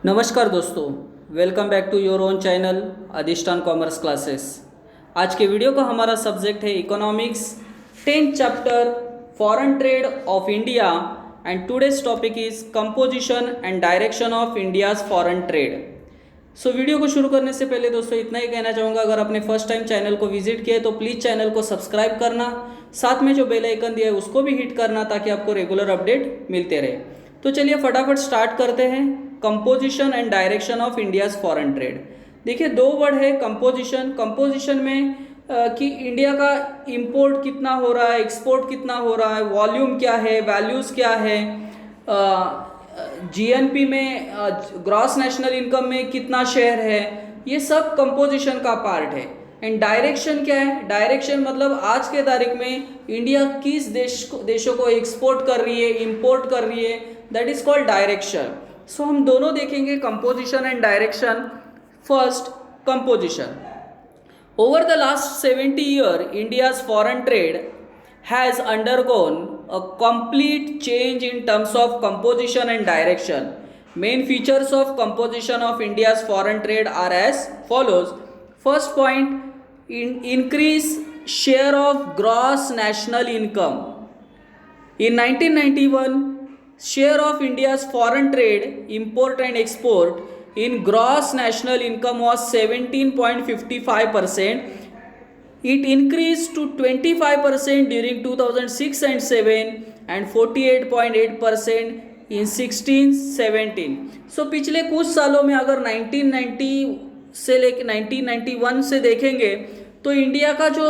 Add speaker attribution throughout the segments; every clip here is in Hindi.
Speaker 1: नमस्कार दोस्तों, welcome back to your own channel Adhishthan commerce classes. आज के वीडियो का हमारा सब्जेक्ट है economics 10th chapter foreign trade of India and today's topic is composition and direction of India's foreign trade. So video को शुरू करने से पहले दोस्तों इतना ही कहना चाहूँगा, अगर आपने फर्स्ट टाइम चैनल को विजिट किया है तो प्लीज़ चैनल को सब्सक्राइब करना, साथ में जो बेल आइकन दिया है उसको भी हिट करना ताकि आपको रेगुलर अपडेट मिलते रहे। तो चलिए फटाफट स्टार्ट करते हैं। Composition and direction of India's foreign trade. देखिए दो वर्ड है कंपोजिशन में कि इंडिया का इंपोर्ट कितना हो रहा है, एक्सपोर्ट कितना हो रहा है, वॉल्यूम क्या है, वैल्यूज़ क्या है, जीएनपी में ग्रॉस नेशनल इनकम में कितना शेयर है, ये सब कंपोजिशन का पार्ट है। एंड डायरेक्शन क्या है? डायरेक्शन मतलब आज के तारीख में इंडिया किस देशों को एक्सपोर्ट कर रही है, इंपोर्ट कर रही है, दैट इज कॉल्ड डायरेक्शन। सो हम दोनों देखेंगे composition and direction. First, composition. Over the last 70 years, India's foreign trade has undergone a complete change in terms of composition and direction. Main features of composition of India's foreign trade are as follows. First point, increase share of gross national income. In 1991, share of India's foreign trade, import and export in gross national income was 17.55%. It increased to 25% during 2006 and 7 and 48.8% in 16-17. So पिछले कुछ सालों में अगर 1990 से लेकर 1991 से देखेंगे तो इंडिया का जो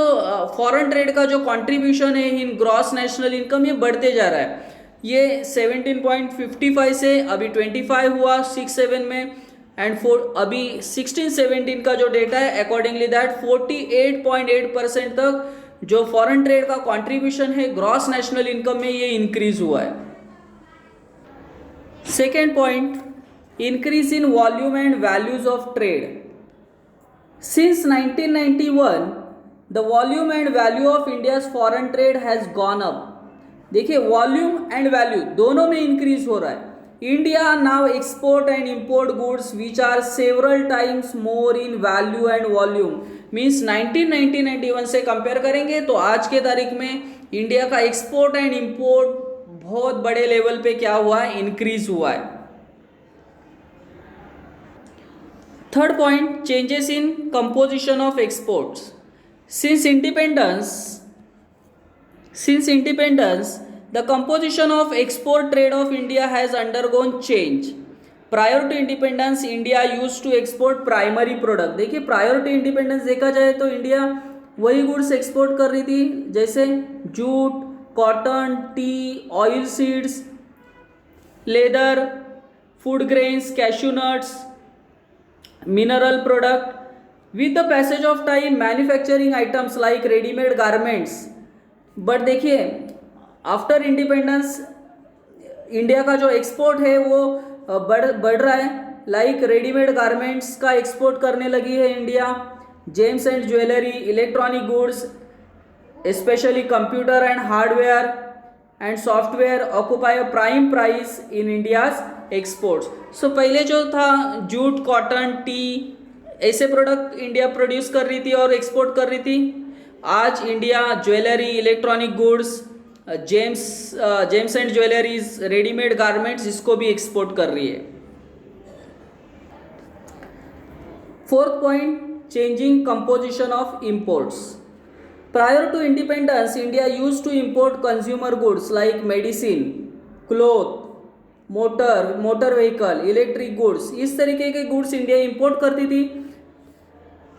Speaker 1: फॉरेन ट्रेड का जो कंट्रीब्यूशन है इन ग्रॉस नेशनल इनकम ये बढ़ते जा रहा है। ये 17.55 से अभी 25 हुआ 6-7 में, एंड अभी 16-17 का जो डेटा है अकॉर्डिंगली दैट 48.8% तक जो फॉरेन ट्रेड का कंट्रीब्यूशन है ग्रॉस नेशनल इनकम में ये इंक्रीज हुआ है। Second point, increase in volume and values of trade. Since 1991 the volume and value of India's foreign trade has gone up. देखिए वॉल्यूम एंड वैल्यू दोनों में इंक्रीज हो रहा है। India now export and import goods which are several times more in value and volume. Means 1991 से कंपेयर करेंगे तो आज के तारीख में इंडिया का एक्सपोर्ट एंड इंपोर्ट बहुत बड़े लेवल पे क्या हुआ है, इंक्रीज हुआ है। Third point, changes in composition of exports. Since independence, the composition of export trade of India has undergone change. Prior to independence, India used to export primary product. देखिए prior to independence देखा जाए तो इंडिया वही गुड्स एक्सपोर्ट कर रही थी जैसे jute, cotton, T, oil seeds, leather, food grains, cashew nuts, mineral product. With the passage of time, manufacturing items like ready-made garments. But देखिए आफ्टर इंडिपेंडेंस इंडिया का जो एक्सपोर्ट है वो बढ़ रहा है। लाइक रेडीमेड गारमेंट्स का एक्सपोर्ट करने लगी है India. Gems and jewellery, electronic goods, specially computer and hardware and software occupy a prime price in India's exports. So पहले जो था जूट, कॉटन, टी, ऐसे प्रोडक्ट इंडिया प्रोड्यूस कर रही थी और एक्सपोर्ट कर रही थी। आज India jewellery, electronic goods, gems and jewelleries, readymade garments इसको भी एक्सपोर्ट कर रही है। Fourth point, changing composition of imports. Prior to independence India use to import consumer goods like medicine, cloth, motor vehicle, electric goods, इस तरीके के गुड्स इंडिया इंपोर्ट करती थी।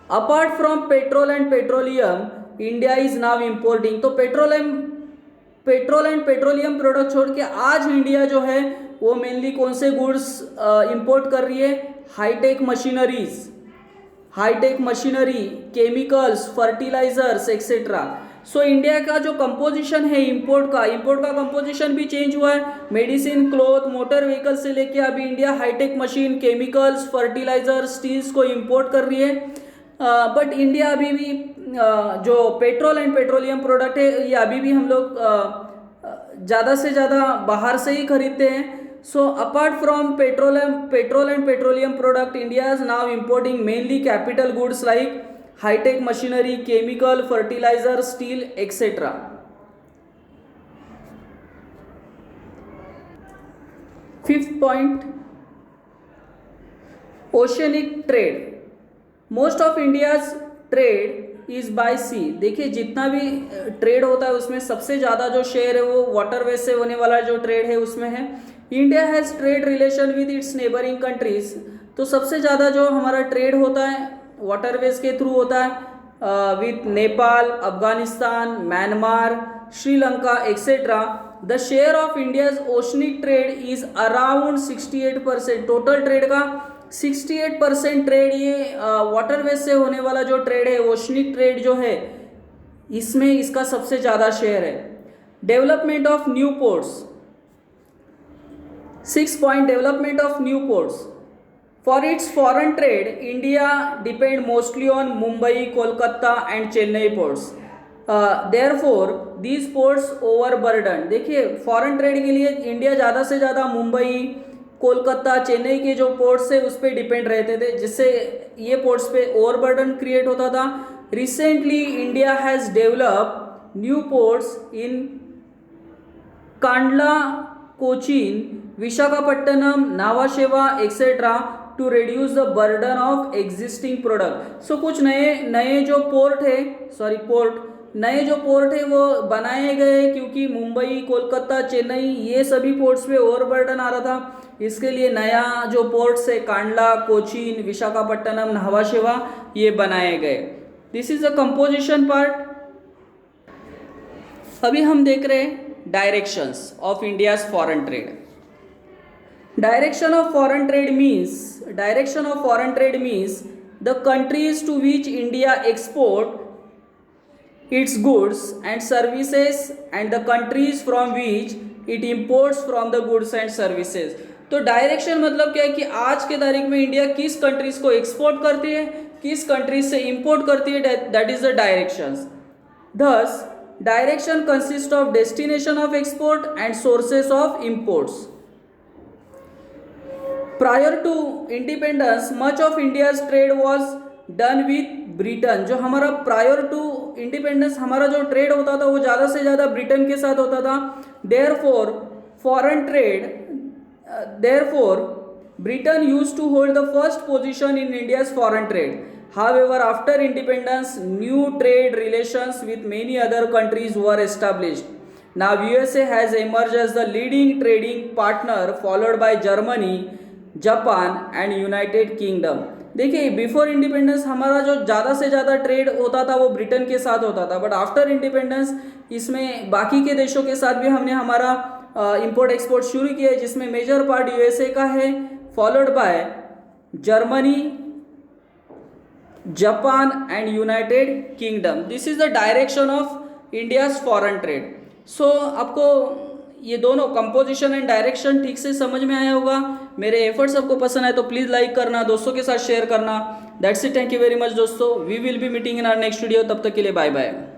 Speaker 1: Apart from petrol and petroleum India is now importing. तो पेट्रोल एंड पेट्रोलियम प्रोडक्ट छोड़ के आज इंडिया जो है वो मेनली कौन से गुड्स इंपोर्ट कर रही है? Hi tech machinery, chemicals, fertilisers etcetera. So India का जो कंपोजिशन है इंपोर्ट का कंपोजिशन भी चेंज हुआ है। मेडिसिन, क्लोथ, मोटर व्हीकल से लेके अभी India hi tech machine, chemicals, fertiliser, steels को इंपोर्ट कर रही है। बट इंडिया अभी भी जो पेट्रोल एंड पेट्रोलियम प्रोडक्ट है ये अभी भी हम लोग ज़्यादा से ज़्यादा बाहर से ही खरीदते हैं। So apart from petrol and petroleum product, India is now importing mainly capital goods like high-tech machinery, chemical, fertilizer, steel, etc. Fifth point, oceanic trade. Most of India's trade is by sea. देखिए जितना भी ट्रेड होता है उसमें सबसे ज़्यादा जो शेयर है वो वाटरवे से होने वाला जो ट्रेड है उसमें है. India has trade relation with its neighbouring countries. तो सबसे ज़्यादा जो हमारा ट्रेड होता है वाटरवेज के थ्रू होता है with Nepal, Afghanistan, Myanmar, Sri Lanka etcetera. The share of India's oceanic trade is around 68%. Total trade का 68% ट्रेड ये वाटरवेज से होने वाला जो ट्रेड है ओशनिक ट्रेड जो है इसमें इसका सबसे ज़्यादा शेयर है. Development of new ports. 6 point, development of new ports. For its foreign trade India depend mostly on Mumbai, Kolkata and Chennai ports. Therefore these ports overburden. देखिए फॉरेन ट्रेड के लिए इंडिया ज़्यादा से ज़्यादा मुंबई, कोलकाता, चेन्नई के जो पोर्ट्स है उस पर डिपेंड रहते थे जिससे ये पोर्ट्स पे ओवरबर्डन क्रिएट होता था. Recently India has develop new ports in Kandla, Cochin, Visakhapatnam, Nhava Sheva etcetera to reduce the burden of existing product. So कुछ नए जो नए जो पोर्ट है वो बनाए गए क्योंकि मुंबई, कोलकाता, चेन्नई ये सभी पोर्ट्स पे ओवरबर्डन आ रहा था. इसके लिए नया जो पोर्ट्स है कांडला, कोचीन, विशाखापट्टनम, नावाशेवा ये बनाए गए. This is the composition part. अभी हम देख रहे हैं directions of India's foreign trade. Direction of foreign trade means the countries to which India export its goods and services and the countries from which it imports from the goods and services. तो डायरेक्शन मतलब क्या है कि आज के तारीख में इंडिया किस कंट्रीज को एक्सपोर्ट करती है, किस कंट्रीज से इंपोर्ट करती है, that is the directions. Thus direction consist of destination of export and sources of imports. Prior to independence much of India's trade was done with Britain. जो हमारा प्रायर टू इंडिपेंडेंस हमारा जो ट्रेड होता था वो ज़्यादा से ज़्यादा ब्रिटेन के साथ होता था. Therefore Britain used to hold the first position in India's foreign trade. However after independence new trade relations with many other countries were established. Now USA has emerged as the leading trading partner followed by Germany, Japan and United Kingdom. देखिए बिफोर इंडिपेंडेंस हमारा जो ज़्यादा से ज़्यादा ट्रेड होता था वो ब्रिटेन के साथ होता था. बट आफ्टर इंडिपेंडेंस इसमें बाकी के देशों के साथ भी हमने हमारा इंपोर्ट एक्सपोर्ट शुरू किया है जिसमें मेजर पार्ट यूएसए का है, followed by Germany, Japan and United Kingdom. This is the direction of India's foreign trade. So आपको ये दोनों कंपोजिशन एंड डायरेक्शन ठीक से समझ में आया होगा. मेरे एफर्ट्स आपको पसंद आए तो प्लीज़ लाइक करना, दोस्तों के साथ शेयर करना. That's it. Thank you very much दोस्तों. We will be meeting in our next video. तब तक के लिए बाय बाय.